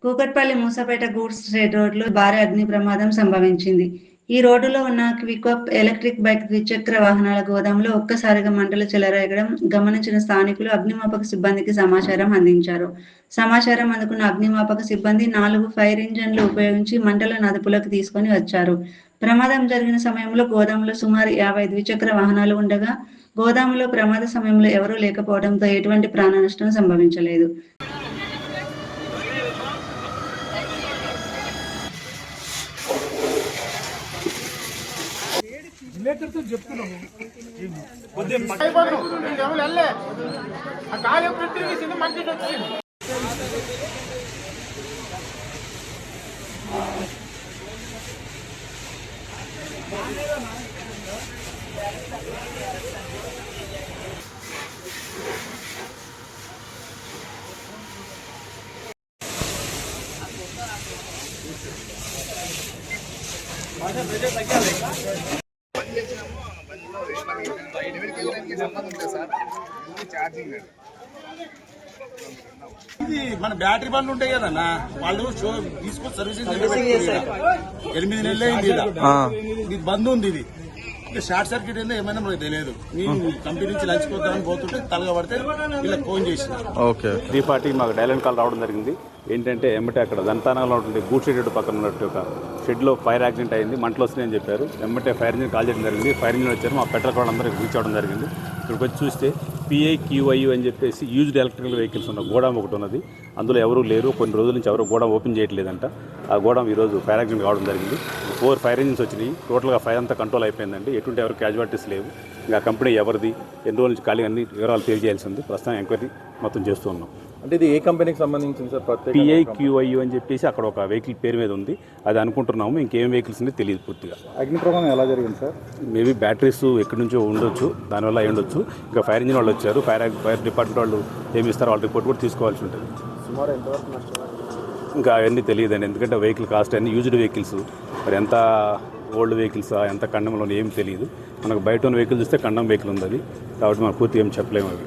Kukatpally Moosapet goods trade రోడ్లో భారీ అగ్ని ప్రమాదం సంభవించింది. ఈ రోడ్డులో ఉన్న క్వికప్ ఎలక్ట్రిక్ బైక్ ద్విచక్ర వాహనాల గోదాంలో ఒక్కసారిగా మంటలు చెలరేగడం గమనించిన స్థానికులు అగ్నిమాపక సిబ్బందికి సమాచారం అందించారు. సమాచారం అందుకున్న అగ్నిమాపక సిబ్బంది 4 ఫైర్ ఇంజన్లు ఉపయోగించి మంటలను అదుపులోకి తీసుకొని వచ్చారు. ప్రమాదం జరిగిన సమయంలో గోదాంలో సుమారు 50 ద్విచక్ర వాహనాలు ఉండగా గోదాములో ప్రమాద సమయంలో ఎవరూ లేకపోవడంతో ఎటువంటి ప్రాణ నష్టం సంభవించలేదు. చెప్తున్నాము ఇది మన బ్యాటరీ బండ్లు ఉంటాయి కదన్నా, వాళ్ళు షో తీసుకొని సర్వీసింగ్ 8 నెలలు అయింది. ఇది బంద్ ఉంది. ఇది షార్ట్ సర్క్యూట్ ఏందో ఏమైనా మనకు తెలియదు. నేను కంపెనీ నుంచి లంచ్ పోతామని పోతుంటే తలగా పడితే వీళ్ళకి ఫోన్ చేసిన. ఓకే 3:40 మాకు డైలెంట్ కాల్ రావడం జరిగింది. ఏంటంటే ఎమ్మటే అక్కడ దంతానంలో ఉంటుంది గూడ్ షెడ్ పక్కన ఉన్నట్టు ఒక షెడ్లో ఫైర్ యాక్సిడెంట్ అయింది, మంటలు వస్తున్నాయని చెప్పారు. ఎమ్మటే ఫైర్ ఇంజిన్ కాల్ చేయడం జరిగింది. ఫైర్ ఇంజిన్ వచ్చారు, మా పెట్రోల్ కూడా అందరికి రీచ్ అవ్వడం జరిగింది. ఇక్కడికి వచ్చి చూస్తే PIQIU అని చెప్పేసి యూజ్డ్ ఎలక్ట్రికల్ వెహికల్స్ ఉన్న గోడాం ఒకటి ఉన్నది. అందులో ఎవరూ లేరు. కొన్ని రోజుల నుంచి ఎవరు గోడాం ఓపెన్ చేయట్లేదంట. ఆ గోడాం ఈరోజు ఫైర్ యాక్సిడెంట్ కావడం జరిగింది. 4 ఫైర్ ఇంజిన్స్ వచ్చినాయి. టోటల్గా ఫైర్ అంతా కంట్రోల్ అయిపోయిందండి. ఎటువంటి ఎవరు క్యాజువాలిటీస్ లేవు. ఇంకా కంపెనీ ఎవరిది, ఎన్ని రోజుల నుంచి ఖాళీ అన్ని వివరాలు తెలియజేయాల్సి ఉంది. ప్రస్తుతం ఎంక్వైరీ మొత్తం చేస్తూ ఉన్నాం. అంటే ఇది ఏ కంపెనీకి సంబంధించింది సార్? PIQIU అని చెప్పేసి అక్కడ ఒక వెహికల్ పేరు మీద ఉంది. అది అనుకుంటున్నాము. ఇంకేం వెహికల్స్ ఉంది తెలియదు పూర్తిగా. అగ్ని ప్రమాదం ఎలా జరిగింది సార్? మేబీ బ్యాటరీస్ ఎక్కడి నుంచో ఉండొచ్చు, దానివల్ల అయి ఉండొచ్చు. ఇంకా ఫైర్ ఇంజిన్ వాళ్ళు వచ్చారు. ఫైర్ డిపార్ట్మెంట్ వాళ్ళు ఏమి ఇస్తారో వాళ్ళ రిపోర్ట్ కూడా తీసుకోవాల్సి ఉంటుంది. సుమారు ఎంతవరకు నష్టం? ఇంకా అవన్నీ తెలియదండి, ఎందుకంటే వెహికల్ కాస్ట్ అన్ని యూజ్డ్ వెహికల్స్. మరి ఎంత ఓల్డ్ వెహికల్స్, ఎంత కండంలో ఏమి తెలియదు. మనకు బయట ఉన్న వెహికల్ చూస్తే కండం వెహికల్ ఉంది అది, కాబట్టి మనం పూర్తిగా ఏం చెప్పలేము అవి.